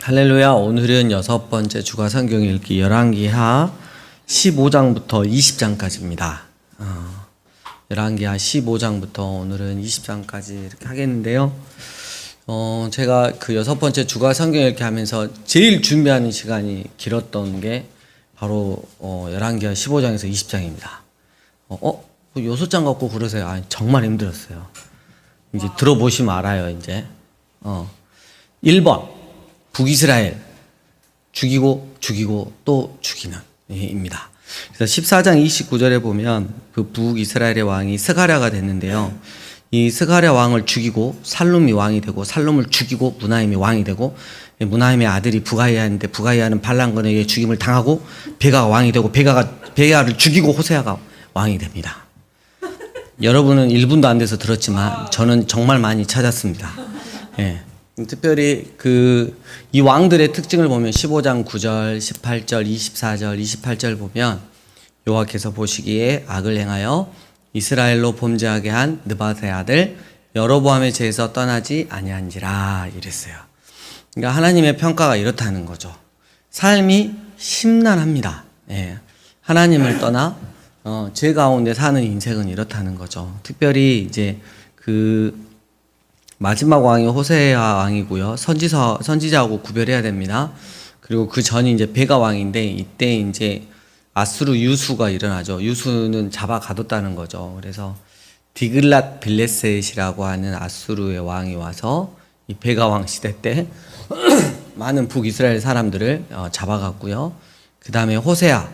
할렐루야. 오늘은 6번째 주가 성경 읽기 열왕기하 15장부터 20장까지입니다. 열왕기하 15장부터 오늘은 20장까지 이렇게 하겠는데요. 제가 그 6번째 주가 성경 읽기 하면서 제일 준비하는 시간이 길었던 게 바로 열왕기하 15장에서 20장입니다. 6장 갖고 그러세요. 아니, 정말 힘들었어요. 이제 들어보시면 알아요, 이제. 1번. 북이스라엘 죽이고 또 죽이는 입니다. 그래서 14장 29절에 보면 그 북이스라엘의 왕이 스가랴가 됐는데요. 이 스가랴 왕을 죽이고 살룸이 왕이 되고 살룸을 죽이고 무나임이 왕이 되고 무나임의 아들이 부가이아인데 부가이아는 발람군에게 죽임을 당하고 베가가 왕이 되고 베가를 죽이고 호세아가 왕이 됩니다. 여러분은 1분도 안 돼서 들었지만 저는 정말 많이 찾았습니다. 예. 특별히 이 왕들의 특징을 보면 15장 9절, 18절, 24절, 28절 보면 여호와께서 보시기에 악을 행하여 이스라엘로 범죄하게 한 느밧의 아들 여로보암의 죄에서 떠나지 아니한지라 이랬어요. 그러니까 하나님의 평가가 이렇다는 거죠. 삶이 심란합니다. 예. 하나님을 떠나 죄 가운데 사는 인생은 이렇다는 거죠. 특별히 이제 마지막 왕이 호세아 왕이고요. 선지자하고 구별해야 됩니다. 그리고 그 전이 이제 베가 왕인데 이때 이제 아수르 유수가 일어나죠. 유수는 잡아 가뒀다는 거죠. 그래서 디글랏 빌레셋이라고 하는 아수르의 왕이 와서 이 베가 왕 시대 때 많은 북이스라엘 사람들을 잡아갔고요. 그 다음에 호세아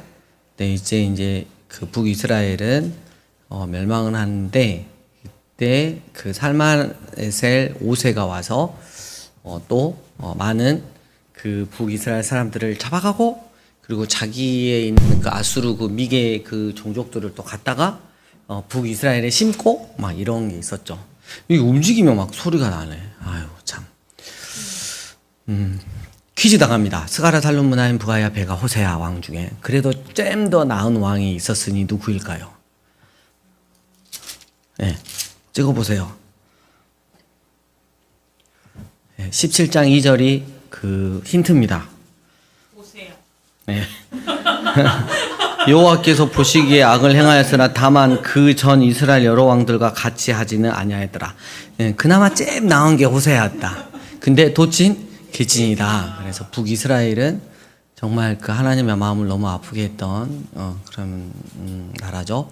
때 이제 그 북이스라엘은 멸망을 하는데 때 그 살마네셀 5세가 와서 또 많은 그 북이스라엘 사람들을 잡아가고 그리고 자기에 있는 그 아수르 그 미개 그 종족들을 또 갖다가 북이스라엘에 심고 막 이런 게 있었죠. 이 움직이면 막 소리가 나네. 아유 참. 퀴즈 당합니다. 스가랴 살룸 무나임 부가야 베가 호세아 왕 중에 그래도 좀 더 나은 왕이 있었으니 누구일까요? 네. 찍어보세요. 17장 2절이 그 힌트입니다. 보세요. 네. 여호와께서 보시기에 악을 행하였으나 다만 그 전 이스라엘 여러 왕들과 같이 하지는 아니하였더라. 그나마 잼 나은 게 호세아였다. 근데 도친 개친이다. 그래서 북이스라엘은 정말 그 하나님의 마음을 너무 아프게 했던 그런 나라죠.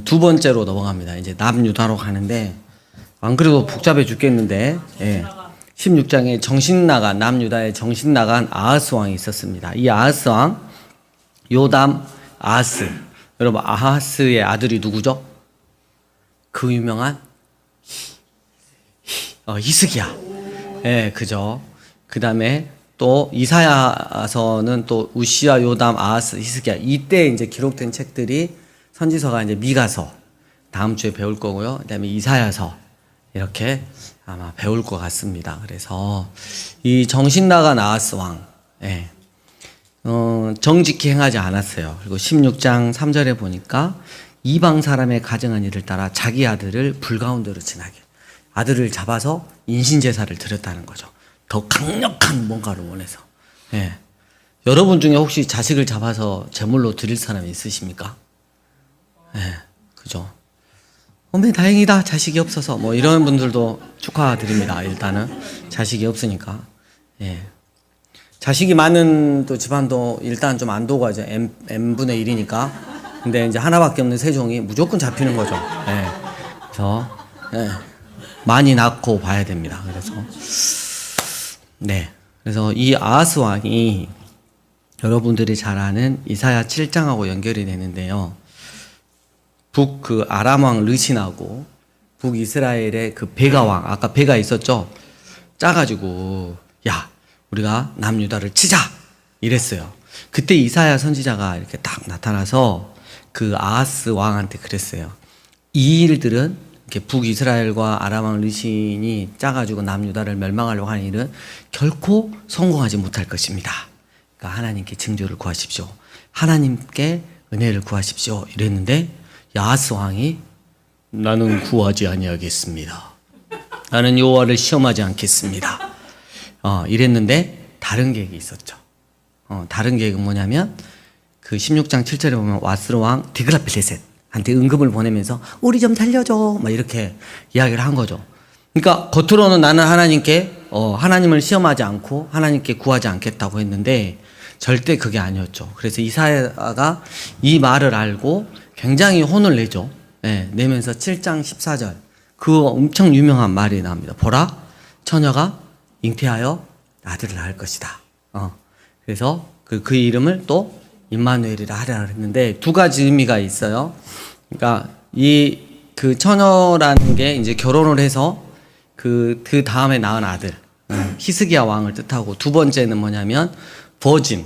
두 번째로 넘어갑니다. 이제 남유다로 가는데 안 그래도 복잡해 죽겠는데 16장에 정신나간 남유다에 정신나간 아하스 왕이 있었습니다. 이 아하스 왕 요담 아하스 여러분 아하스의 아들이 누구죠? 그 유명한 히스기야. 그죠. 그 다음에 또 이사야서는 또 우시야 요담 아하스 히스기야 이때 이제 기록된 책들이 선지서가 이제 미가서 다음 주에 배울 거고요. 그다음에 이사야서 이렇게 아마 배울 것 같습니다. 그래서 이 정신 나간 아하스 왕, 정직히 행하지 않았어요. 그리고 16장 3절에 보니까 이방 사람의 가증한 일을 따라 자기 아들을 불 가운데로 지나게 아들을 잡아서 인신제사를 드렸다는 거죠. 더 강력한 뭔가를 원해서. 여러분 중에 혹시 자식을 잡아서 제물로 드릴 사람이 있으십니까? 그죠. 어머니 다행이다 자식이 없어서 뭐 이런 분들도 축하드립니다. 일단은 자식이 없으니까. 자식이 많은 또 집안도 일단 좀 안도가 이제 n분의 1이니까 근데 이제 하나밖에 없는 세종이 무조건 잡히는 거죠. 그래서 많이 낳고 봐야 됩니다. 그래서 이 아하스 왕이 여러분들이 잘 아는 이사야 7장하고 연결이 되는데요. 그 아람 왕 르신하고 북이스라엘의 그 베가 왕 아까 베가 있었죠. 짜가지고 야 우리가 남유다를 치자 이랬어요. 그때 이사야 선지자가 이렇게 딱 나타나서 그 아하스 왕한테 그랬어요. 이 일들은 이렇게 북이스라엘과 아람 왕 르신이 짜가지고 남유다를 멸망하려고 하는 일은 결코 성공하지 못할 것입니다. 그러니까 하나님께 징조를 구하십시오. 하나님께 은혜를 구하십시오. 이랬는데 아하스 왕이 나는 구하지 아니하겠습니다. 나는 여호와를 시험하지 않겠습니다. 이랬는데 다른 계획이 있었죠. 다른 계획은 뭐냐면 그 16장 7절에 보면 와스로 왕 디글라필레셋한테 응급을 보내면서 우리 좀 살려줘 막 이렇게 이야기를 한 거죠. 그러니까 겉으로는 나는 하나님께 하나님을 시험하지 않고 하나님께 구하지 않겠다고 했는데 절대 그게 아니었죠. 그래서 이사야가 이 말을 알고 굉장히 혼을 내죠. 네, 내면서 7장 14절 그 엄청 유명한 말이 나옵니다. 보라 처녀가 잉태하여 아들을 낳을 것이다. 그래서 그 이름을 또 임마누엘이라 하라 했는데 두 가지 의미가 있어요. 그러니까 그 처녀라는 게 이제 결혼을 해서 그 다음에 낳은 아들 히스기야 왕을 뜻하고 두 번째는 뭐냐면 버진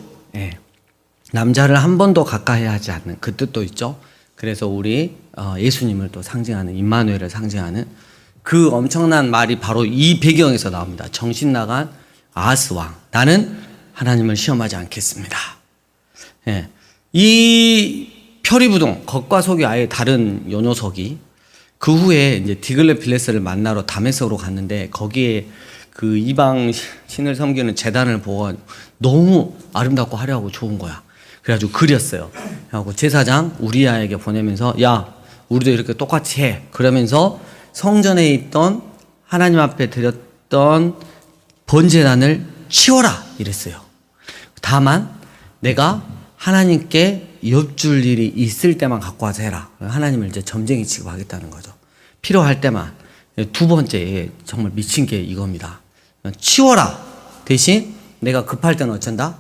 남자를 한 번도 가까이 하지 않는 그 뜻도 있죠. 그래서 우리 예수님을 또 상징하는 임마누엘을 상징하는 그 엄청난 말이 바로 이 배경에서 나옵니다. 정신 나간 아하스 왕 나는 하나님을 시험하지 않겠습니다. 이 표리부동 겉과 속이 아예 다른 요 녀석이 그 후에 이제 디글렛필레스를 만나러 다메섹으로 갔는데 거기에 그 이방 신을 섬기는 제단을 보고 너무 아름답고 화려하고 좋은 거야. 그래가지고 그렸어요. 그래가지고 제사장 우리야에게 보내면서 야 우리도 이렇게 똑같이 해. 그러면서 성전에 있던 하나님 앞에 드렸던 번제단을 치워라 이랬어요. 다만 내가 하나님께 엿줄 일이 있을 때만 갖고 와서 해라. 하나님을 이제 점쟁이 취급하겠다는 거죠. 필요할 때만. 두 번째 정말 미친 게 이겁니다. 치워라 대신 내가 급할 때는 어쩐다?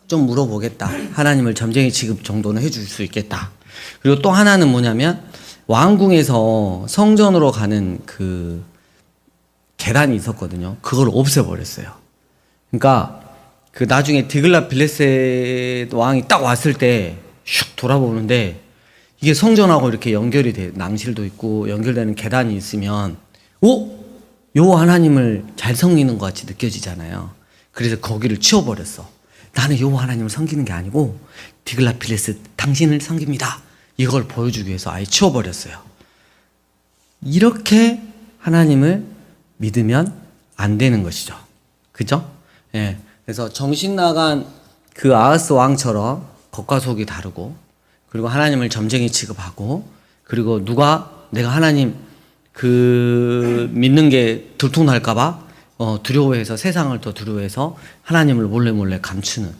좀 물어보겠다. 하나님을 점쟁이 취급 정도는 해줄 수 있겠다. 그리고 또 하나는 뭐냐면 왕궁에서 성전으로 가는 그 계단이 있었거든요. 그걸 없애버렸어요. 그러니까 그 나중에 디글라필레셋 왕이 딱 왔을 때 슉 돌아보는데 이게 성전하고 이렇게 연결이 돼 낭실도 있고 연결되는 계단이 있으면 요 하나님을 잘 섬기는 것 같이 느껴지잖아요. 그래서 거기를 치워버렸어. 나는 요 하나님을 섬기는 게 아니고 디글라필레셋 당신을 섬깁니다. 이걸 보여주기 위해서 아예 치워버렸어요. 이렇게 하나님을 믿으면 안 되는 것이죠. 그죠? 예. 그래서 정신 나간 그 아하스 왕처럼 겉과 속이 다르고 그리고 하나님을 점쟁이 취급하고 그리고 내가 하나님 그 믿는 게 들통날까봐 두려워해서 세상을 더 두려워해서 하나님을 몰래 감추는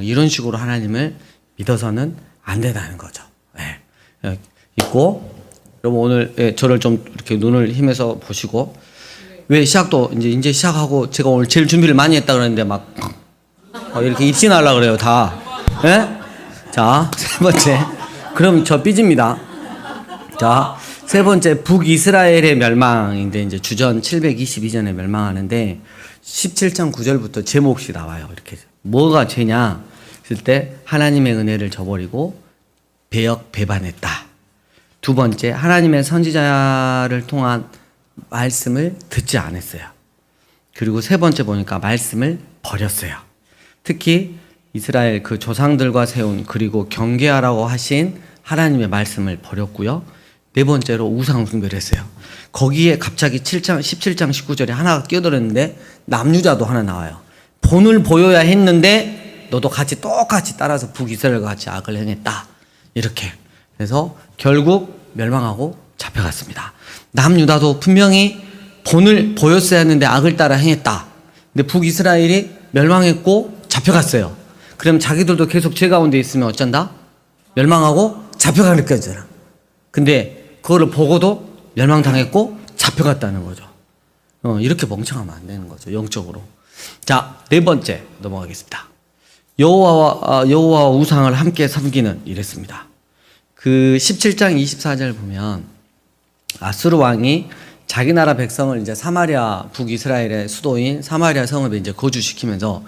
이런 식으로 하나님을 믿어서는 안 된다는 거죠. 예. 있고 여러분 오늘 저를 좀 이렇게 눈을 힘해서 보시고 왜 시작도 이제 시작하고 제가 오늘 제일 준비를 많이 했다 그러는데 막 이렇게 입신하려고 그래요 다. 예? 자, 세 번째. 그럼 저 삐집니다. 자, 세 번째 북이스라엘의 멸망인데 이제 주전 722년에 멸망하는데 17장 9절부터 제 몫이 나와요. 이렇게 뭐가 죄냐 했을 때 하나님의 은혜를 저버리고 배반했다. 두 번째 하나님의 선지자를 통한 말씀을 듣지 않았어요. 그리고 세 번째 보니까 말씀을 버렸어요. 특히 이스라엘 그 조상들과 세운 그리고 경계하라고 하신 하나님의 말씀을 버렸고요. 네 번째로 우상 숭배를 했어요. 거기에 갑자기 17장 19절에 하나가 끼어들었는데 남유다도 하나 나와요. 본을 보여야 했는데 너도 똑같이 따라서 북이스라엘과 같이 악을 행했다. 이렇게. 그래서 결국 멸망하고 잡혀갔습니다. 남유다도 분명히 본을 보였어야 했는데 악을 따라 행했다. 근데 북이스라엘이 멸망했고 잡혀갔어요. 그럼 자기들도 계속 죄 가운데 있으면 어쩐다? 멸망하고 잡혀가는 거잖아. 근데 그거를 보고도 멸망당했고 잡혀갔다는 거죠. 이렇게 멍청하면 안 되는 거죠. 영적으로. 자, 네 번째 넘어가겠습니다. 여호와와 우상을 함께 섬기는 이랬습니다. 그 17장 24절 보면 아수르 왕이 자기 나라 백성을 이제 사마리아 북이스라엘의 수도인 사마리아 성읍에 이제 거주시키면서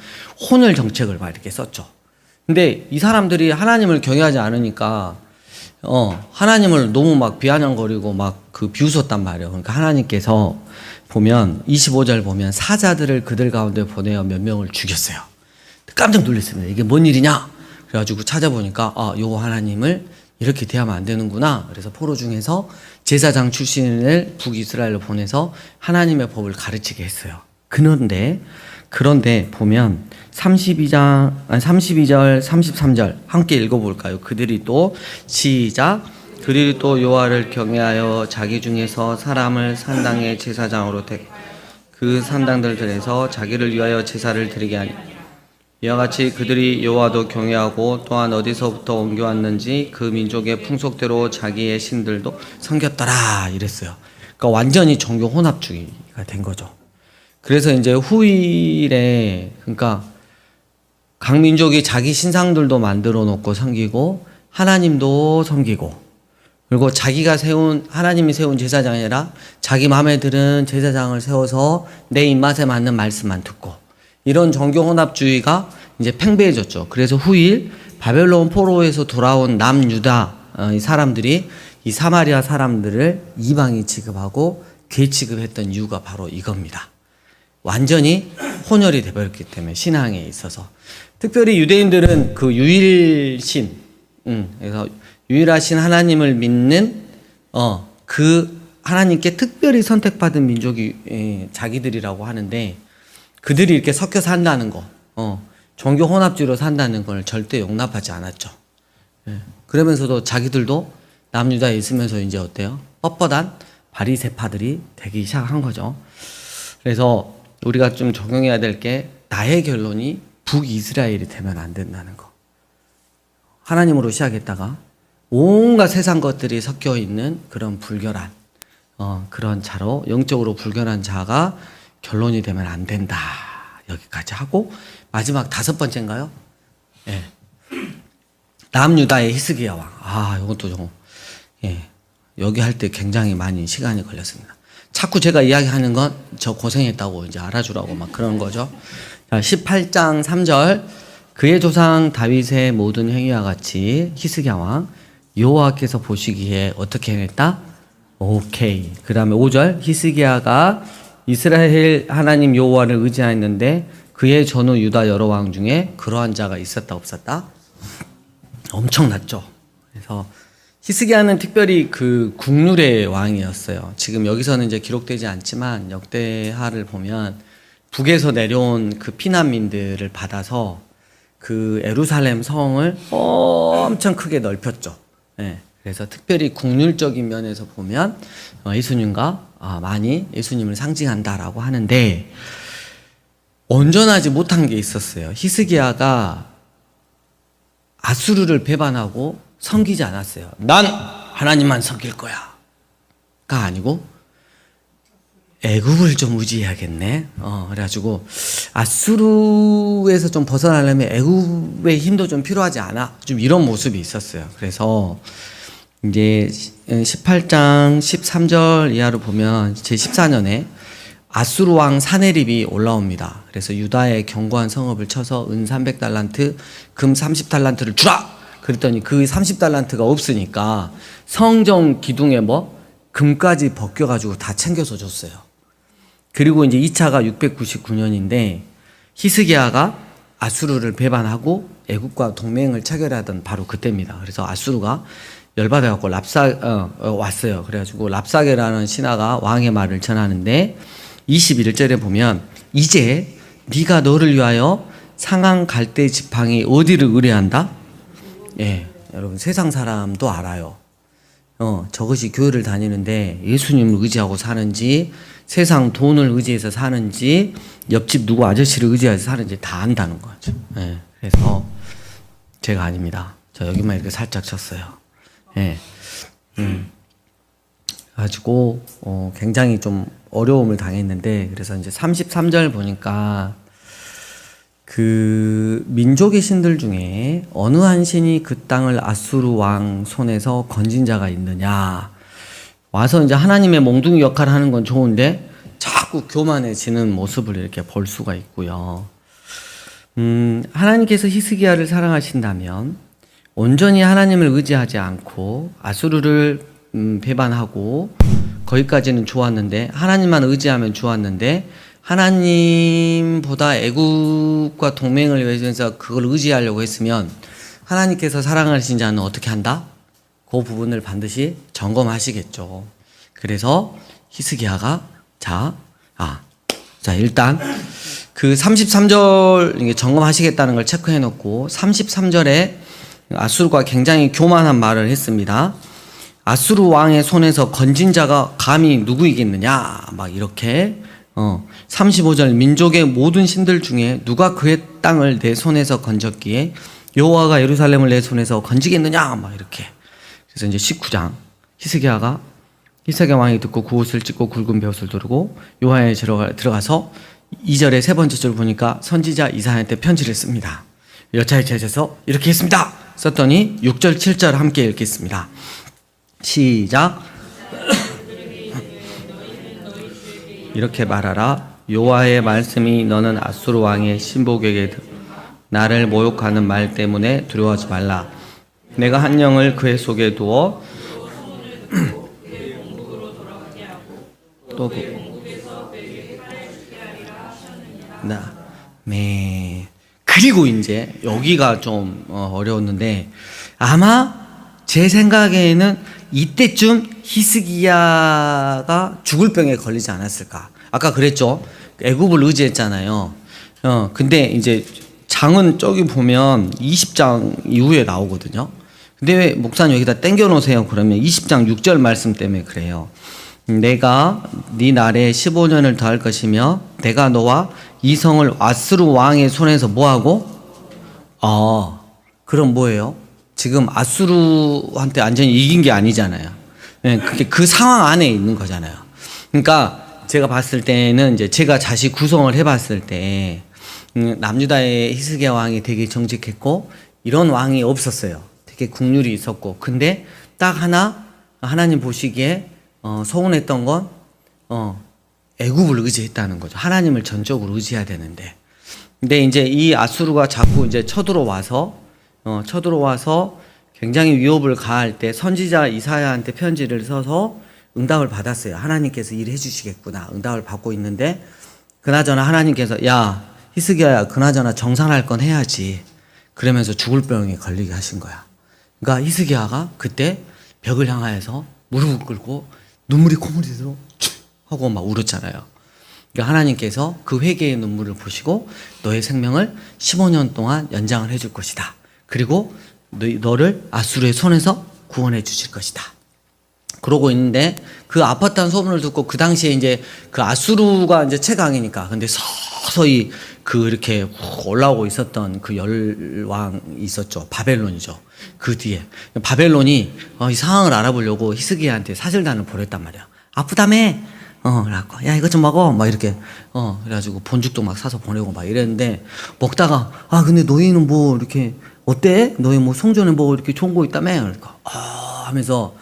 혼을 정책을 막 이렇게 썼죠. 근데 이 사람들이 하나님을 경외하지 않으니까 하나님을 너무 막 비아냥거리고 막 그 비웃었단 말이에요. 그러니까 하나님께서 보면 25절 보면 사자들을 그들 가운데 보내어 몇 명을 죽였어요. 깜짝 놀랐습니다. 이게 뭔 일이냐? 그래가지고 찾아보니까 여호와 하나님을 이렇게 대하면 안 되는구나. 그래서 포로 중에서 제사장 출신을 북이스라엘로 보내서 하나님의 법을 가르치게 했어요. 그런데 그런데 보면 32절, 33절 함께 읽어볼까요? 그들이 또 시작. 그들이 또 여호와를 경외하여 자기 중에서 사람을 산당의 제사장으로 그 산당들에서 자기를 위하여 제사를 드리게 하니 이와 같이 그들이 여호와도 경외하고 또한 어디서부터 옮겨왔는지 그 민족의 풍속대로 자기의 신들도 섬겼더라 이랬어요. 그러니까 완전히 종교 혼합주의가 된 거죠. 그래서 이제 후일에 그러니까 각 민족이 자기 신상들도 만들어 놓고 섬기고 하나님도 섬기고 그리고 자기가 세운 하나님이 세운 제사장이 아니라 자기 마음에 드는 제사장을 세워서 내 입맛에 맞는 말씀만 듣고 이런 종교 혼합주의가 이제 팽배해졌죠. 그래서 후일 바벨론 포로에서 돌아온 남유다 사람들이 이 사마리아 사람들을 이방인 취급하고 괴 취급했던 이유가 바로 이겁니다. 완전히 혼혈이 되어버렸기 때문에 신앙에 있어서 특별히 유대인들은 그 유일신 그래서 유일하신 하나님을 믿는 그 하나님께 특별히 선택받은 민족이 자기들이라고 하는데 그들이 이렇게 섞여 산다는 거 종교 혼합주의로 산다는 걸 절대 용납하지 않았죠. 그러면서도 자기들도 남유다에 있으면서 이제 어때요? 뻣뻣한 바리새파들이 되기 시작한 거죠. 그래서 우리가 좀 적용해야 될 게 나의 결론이 북이스라엘이 되면 안 된다는 거. 하나님으로 시작했다가 온갖 세상 것들이 섞여 있는 그런 불결한 그런 자로 영적으로 불결한 자가 결론이 되면 안 된다. 여기까지 하고 마지막 5번째인가요? 예. 남유다의 히스기야 왕. 이것도 좀 여기 할 때 굉장히 많이 시간이 걸렸습니다. 자꾸 제가 이야기하는 건 저 고생했다고 이제 알아주라고 막 그러는 거죠. 자, 18장 3절 그의 조상 다윗의 모든 행위와 같이 히스기야 왕 여호와께서 보시기에 어떻게 행했다? 오케이. 그 다음에 5절 히스기야가 이스라엘 하나님 여호와를 의지하였는데 그의 전후 유다 여러 왕 중에 그러한 자가 있었다 없었다? 엄청났죠. 그래서 히스기야는 특별히 그 국률의 왕이었어요. 지금 여기서는 이제 기록되지 않지만 역대하를 보면 북에서 내려온 그 피난민들을 받아서 그 예루살렘 성을 엄청 크게 넓혔죠. 그래서 특별히 국률적인 면에서 보면 예수님과 많이 예수님을 상징한다라고 하는데 온전하지 못한 게 있었어요. 히스기야가 아수르를 배반하고 섬기지 않았어요. 난 하나님만 섬길 거야 가 아니고 애굽을 좀 의지해야겠네. 그래가지고 아수르에서 좀 벗어나려면 애굽의 힘도 좀 필요하지 않아? 좀 이런 모습이 있었어요. 그래서 이제 18장 13절 이하로 보면 제14년에 아수르 왕 사네립이 올라옵니다. 그래서 유다의 견고한 성읍을 쳐서 은 300달란트, 금 30달란트를 주라! 그랬더니 그 30달란트가 없으니까 성정 기둥에 금까지 벗겨가지고 다 챙겨서 줬어요. 그리고 이제 2차가 699년인데 히스기야가 아수르를 배반하고 애굽과 동맹을 체결하던 바로 그때입니다. 그래서 아수르가 열받아갖고 왔어요. 그래가지고 랍사게라는 신하가 왕의 말을 전하는데 21절에 보면 이제 네가 너를 위하여 상한 갈대 지팡이 어디를 의뢰한다? 여러분 세상 사람도 알아요. 저것이 교회를 다니는데 예수님을 의지하고 사는지 세상 돈을 의지해서 사는지 옆집 누구 아저씨를 의지해서 사는지 다 안다는 거죠. 그래서 제가 아닙니다. 저 여기만 이렇게 살짝 쳤어요. 가지고 굉장히 좀 어려움을 당했는데 그래서 이제 33절 보니까 그 민족의 신들 중에 어느 한 신이 그 땅을 아수르 왕 손에서 건진 자가 있느냐. 와서 이제 하나님의 몽둥이 역할을 하는 건 좋은데 자꾸 교만해지는 모습을 이렇게 볼 수가 있고요. 하나님께서 히스기야를 사랑하신다면 온전히 하나님을 의지하지 않고 아수르를 배반하고 거기까지는 좋았는데 하나님만 의지하면 좋았는데 하나님보다 애국과 동맹을 위해서 그걸 의지하려고 했으면 하나님께서 사랑하신 자는 어떻게 한다? 그 부분을 반드시 점검하시겠죠. 그래서 히스기야가 일단 그 33절 점검하시겠다는 걸 체크해 놓고 33절에 아수르가 굉장히 교만한 말을 했습니다. 아수르 왕의 손에서 건진 자가 감히 누구이겠느냐 막 이렇게 35절 민족의 모든 신들 중에 누가 그의 땅을 내 손에서 건졌기에 여호와가 예루살렘을 내 손에서 건지겠느냐 막 이렇게. 그래서 이제 19장 히스기야 왕이 듣고 그 옷을 찢고 굵은 벼옷을 두르고 요한에 들어가서 2절의 세 번째 줄 보니까 선지자 이사야한테 편지를 씁니다. 여차에 찾아서 이렇게 했습니다. 썼더니 6절 7절 함께 읽겠습니다. 시작. 이렇게 말하라. 여호와의 말씀이 너는 아수르 왕의 신복에게 나를 모욕하는 말 때문에 두려워하지 말라. 내가 한 영을 그의 속에 두어 또 네. 그리고 이제 여기가 좀 어려웠는데 아마 제 생각에는 이때쯤 히스기야가 죽을 병에 걸리지 않았을까. 아까 그랬죠. 애굽을 의지했잖아요. 근데 이제 장은 저기 보면 20장 이후에 나오거든요. 근데 왜 목사님 여기다 땡겨 놓으세요? 그러면 20장 6절 말씀 때문에 그래요. 내가 네 날에 15년을 더할 것이며 내가 너와 이 성을 아수르 왕의 손에서 뭐하고? 그럼 뭐예요? 지금 아수르한테 완전히 이긴 게 아니잖아요. 그게 그 상황 안에 있는 거잖아요. 그러니까 제가 봤을 때는 이제 제가 다시 구성을 해봤을 때 남유다의 히스기야 왕이 되게 정직했고 이런 왕이 없었어요. 되게 국률이 있었고 근데 딱 하나 하나님 보시기에 서운했던 건 애굽을 의지했다는 거죠. 하나님을 전적으로 의지해야 되는데. 근데 이제 이 아수르가 자꾸 이제 쳐들어와서 굉장히 위협을 가할 때 선지자 이사야한테 편지를 써서 응답을 받았어요. 하나님께서 일해 주시겠구나. 응답을 받고 있는데 그나저나 하나님께서 야 히스기야야 그나저나 정산할 건 해야지. 그러면서 죽을 병에 걸리게 하신 거야. 그러니까 히스기야가 그때 벽을 향하여서 무릎을 꿇고 눈물이 콧물이로 하고 막 울었잖아요. 그러니까 하나님께서 그 회개의 눈물을 보시고 너의 생명을 15년 동안 연장을 해줄 것이다. 그리고 너를 아수르의 손에서 구원해 주실 것이다. 그러고 있는데 그 아팠다는 소문을 듣고 그 당시에 이제 그 아수르가 이제 최강이니까 근데 서서히 그 이렇게 올라오고 있었던 그 열왕이 있었죠. 바벨론이죠. 그 뒤에 바벨론이 이 상황을 알아보려고 히스기야한테 사절단을 보냈단 말이야. 아프다며? 그래갖고 야 이거 좀 먹어. 막 이렇게 그래가지고 본죽도 막 사서 보내고 막 이랬는데 먹다가 근데 너희는 뭐 이렇게 어때? 너희 뭐 성전에 뭐 이렇게 좋은 거 있다며? 그러니까 하면서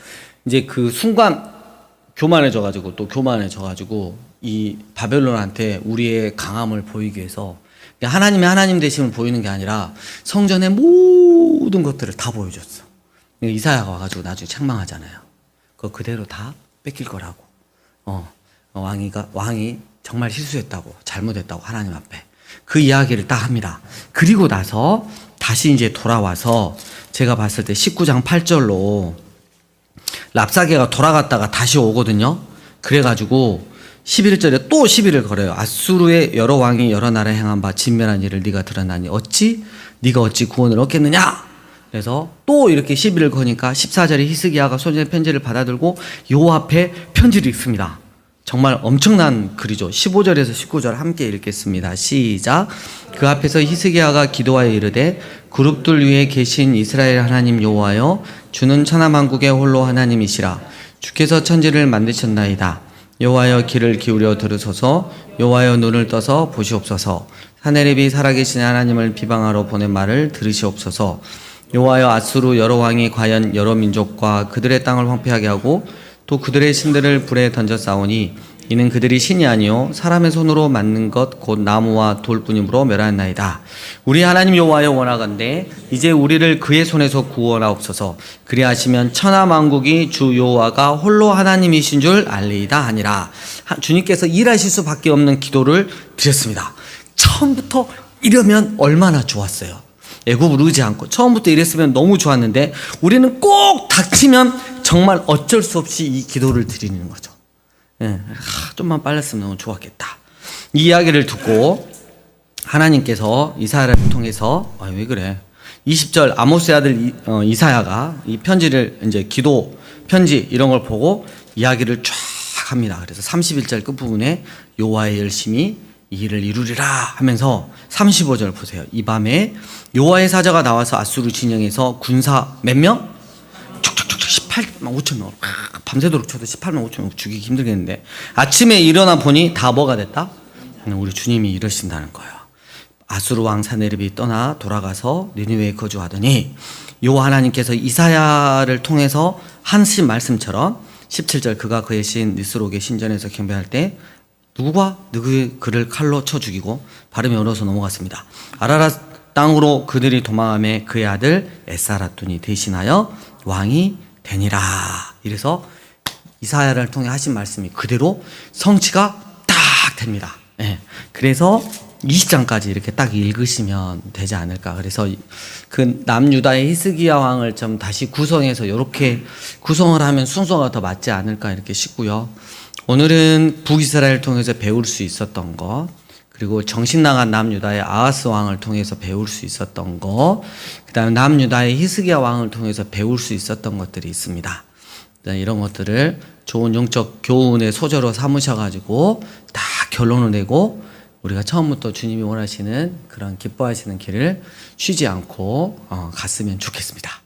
이제 그 순간 교만해져가지고 이 바벨론한테 우리의 강함을 보이기 위해서 하나님의 하나님 되심을 보이는 게 아니라 성전의 모든 것들을 다 보여줬어. 이사야가 와가지고 나중에 책망하잖아요. 그거 그대로 다 뺏길 거라고. 왕이 정말 실수했다고, 잘못했다고 하나님 앞에 그 이야기를 딱 합니다. 그리고 나서 다시 이제 돌아와서 제가 봤을 때 19장 8절로 랍사게가 돌아갔다가 다시 오거든요. 그래가지고 11절에 또 시비를 걸어요. 아수르의 여러 왕이 여러 나라에 행한 바 진멸한 일을 네가 드러나니 네가 어찌 구원을 얻겠느냐. 그래서 또 이렇게 시비를 거니까 14절에 히스기야가 손에 편지를 받아들고 요 앞에 편지를 읽습니다. 정말 엄청난 글이죠. 15절에서 19절 함께 읽겠습니다. 시작. 그 앞에서 히스기야가 기도하여 이르되 그룹들 위에 계신 이스라엘 하나님 여호와여 주는 천하만국의 홀로 하나님이시라. 주께서 천지를 만드셨나이다. 여호와여 귀를 기울여 들으소서. 여호와여 눈을 떠서 보시옵소서. 사내립이 살아계신 하나님을 비방하러 보낸 말을 들으시옵소서. 여호와여 아수르 여러 왕이 과연 여러 민족과 그들의 땅을 황폐하게 하고 또 그들의 신들을 불에 던져 싸우니 이는 그들이 신이 아니요 사람의 손으로 만든 것 곧 나무와 돌뿐이므로 멸하였나이다. 우리 하나님 여호와여 원하건대 이제 우리를 그의 손에서 구원하옵소서. 그리하시면 천하 만국이 주 여호와가 홀로 하나님이신 줄 알리이다 하니라. 주님께서 일하실 수밖에 없는 기도를 드렸습니다. 처음부터 이러면 얼마나 좋았어요. 애굽을 의지 않고 처음부터 이랬으면 너무 좋았는데 우리는 꼭 닥치면 정말 어쩔 수 없이 이 기도를 드리는 거죠. 좀만 빨랐으면 너무 좋았겠다. 이 이야기를 듣고 하나님께서 이사야를 통해서 왜 그래? 20절 아모스의 아들 이사야가 이 편지를 이제 기도 편지 이런 걸 보고 이야기를 쫙 합니다. 그래서 31절 끝부분에 여호와의 열심히 이 일을 이루리라 하면서 35절 보세요. 이 밤에 여호와의 사자가 나와서 아수르 진영에서 군사 몇 명? 촉촉촉 18만 5천 명. 밤새도록 쳐도 18만 5천 명 죽이기 힘들겠는데 아침에 일어나 보니 다 뭐가 됐다? 우리 주님이 이러신다는 거예요. 아수르 왕 사네립이 떠나 돌아가서 니느웨에 거주하더니 여호와 하나님께서 이사야를 통해서 하신 말씀처럼 17절 그가 그의 신 니스록의 신전에서 경배할 때 누구가 누구의 그를 칼로 쳐 죽이고 발음이 어려워서 넘어갔습니다. 아라랏 땅으로 그들이 도망하며 그의 아들 에사라돈이 대신하여 왕이 되니라. 이래서 이사야를 통해 하신 말씀이 그대로 성취가 딱 됩니다. 예. 그래서 20장까지 이렇게 딱 읽으시면 되지 않을까. 그래서 그 남유다의 히스기야 왕을 좀 다시 구성해서 이렇게 구성을 하면 순서가 더 맞지 않을까 이렇게 싶고요. 오늘은 북이스라엘을 통해서 배울 수 있었던 것, 그리고 정신 나간 남유다의 아하스 왕을 통해서 배울 수 있었던 것, 그 다음에 남유다의 히스기야 왕을 통해서 배울 수 있었던 것들이 있습니다. 이런 것들을 좋은 영적 교훈의 소재로 삼으셔가지고 다 결론을 내고 우리가 처음부터 주님이 원하시는 그런 기뻐하시는 길을 쉬지 않고 갔으면 좋겠습니다.